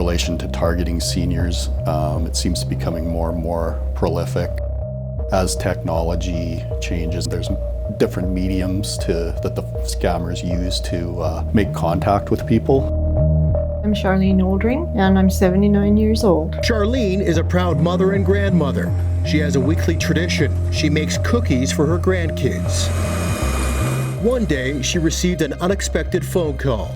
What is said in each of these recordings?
relation to targeting seniors, it seems to be becoming more and more prolific. As technology changes, there's different mediums that the scammers use to make contact with people. I'm Charlene Oldring, and I'm 79 years old. Charlene is a proud mother and grandmother. She has a weekly tradition. She makes cookies for her grandkids. One day, she received an unexpected phone call.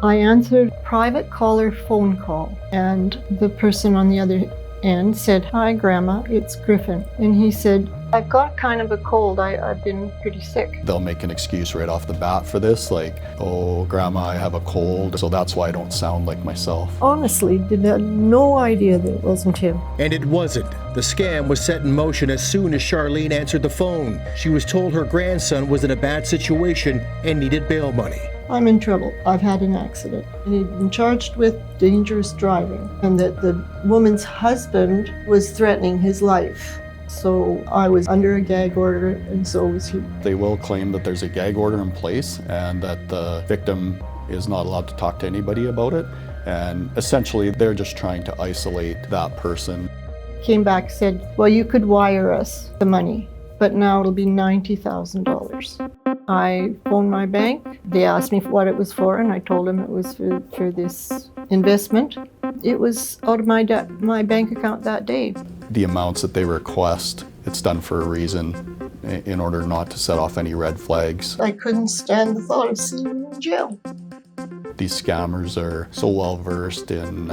I answered a private caller phone call, and the person on the other end said, "Hi, Grandma, it's Griffin." And he said, "I've got kind of a cold. I've been pretty sick." They'll make an excuse right off the bat for this, like, "Oh, Grandma, I have a cold, so that's why I don't sound like myself." Honestly, did have no idea that it wasn't him. And it wasn't. The scam was set in motion as soon as Charlene answered the phone. She was told her grandson was in a bad situation and needed bail money. I'm in trouble. I've had an accident. And he'd been charged with dangerous driving, and that the woman's husband was threatening his life. So I was under a gag order, and so was he. They will claim that there's a gag order in place and that the victim is not allowed to talk to anybody about it. And essentially, they're just trying to isolate that person. Came back, said, "Well, you could wire us the money, but now it'll be $90,000. I phoned my bank. They asked me what it was for, and I told them it was for this investment. It was out of my bank account that day. The amounts that they request, it's done for a reason, in order not to set off any red flags. I couldn't stand the thought of seeing him in jail. These scammers are so well versed in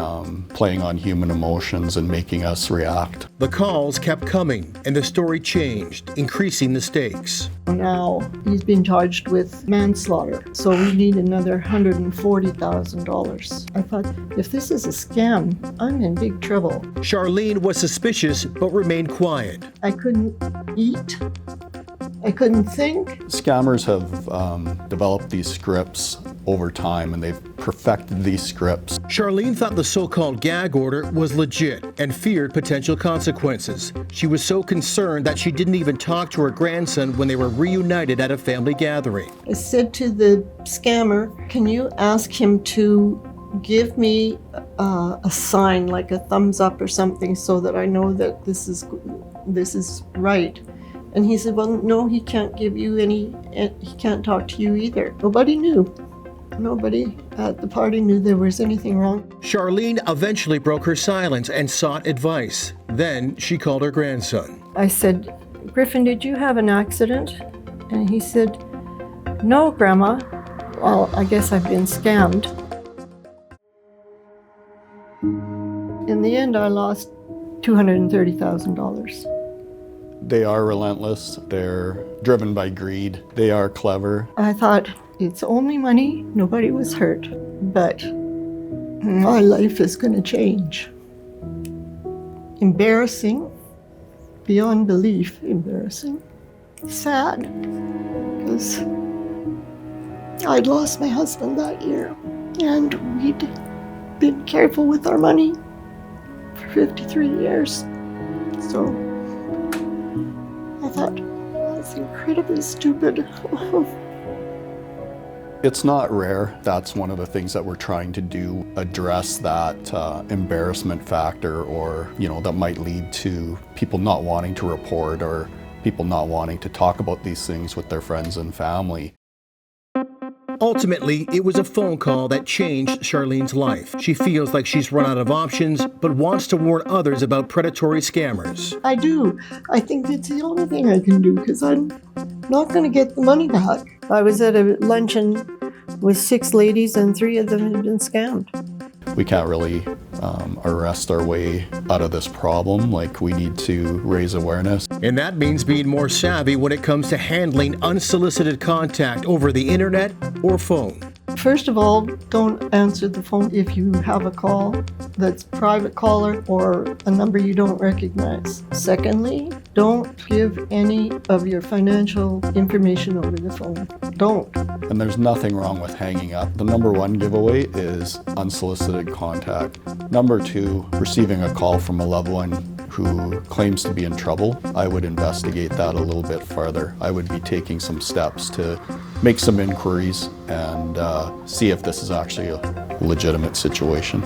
playing on human emotions and making us react. The calls kept coming, and the story changed, increasing the stakes. Now he's been charged with manslaughter, so we need another $140,000. I thought, if this is a scam, I'm in big trouble. Charlene was suspicious but remained quiet. I couldn't eat. I couldn't think. Scammers have developed these scripts over time, and they've perfected these scripts. Charlene thought the so-called gag order was legit and feared potential consequences. She was so concerned that she didn't even talk to her grandson when they were reunited at a family gathering. I said to the scammer, "Can you ask him to give me a sign, like a thumbs up or something, so that I know that this is right?" And he said, "Well, no, he can't give you he can't talk to you either." Nobody knew. Nobody at the party knew there was anything wrong. Charlene eventually broke her silence and sought advice. Then she called her grandson. I said, "Griffin, did you have an accident?" And he said, "No, Grandma. Well, I guess I've been scammed." In the end, I lost $230,000. They are relentless. They're driven by greed. They are clever. I thought, it's only money. Nobody was hurt. But my life is going to change. Embarrassing. Beyond belief, embarrassing. Sad. Because I'd lost my husband that year. And we'd been careful with our money for 53 years. So I thought, that's incredibly stupid. It's not rare. That's one of the things that we're trying to do, address that embarrassment factor, or, that might lead to people not wanting to report or people not wanting to talk about these things with their friends and family. Ultimately, it was a phone call that changed Charlene's life. She feels like she's run out of options, but wants to warn others about predatory scammers. I do. I think it's the only thing I can do, because I'm not going to get the money back. I was at a luncheon with 6 ladies, and 3 of them had been scammed. We can't really arrest our way out of this problem. We need to raise awareness. And that means being more savvy when it comes to handling unsolicited contact over the internet or phone. First of all, don't answer the phone if you have a call that's private caller or a number you don't recognize. Secondly, don't give any of your financial information over the phone. Don't. And there's nothing wrong with hanging up. The number 1 giveaway is unsolicited contact. Number 2, receiving a call from a loved one who claims to be in trouble. I would investigate that a little bit further. I would be taking some steps to make some inquiries and see if this is actually legitimate situation.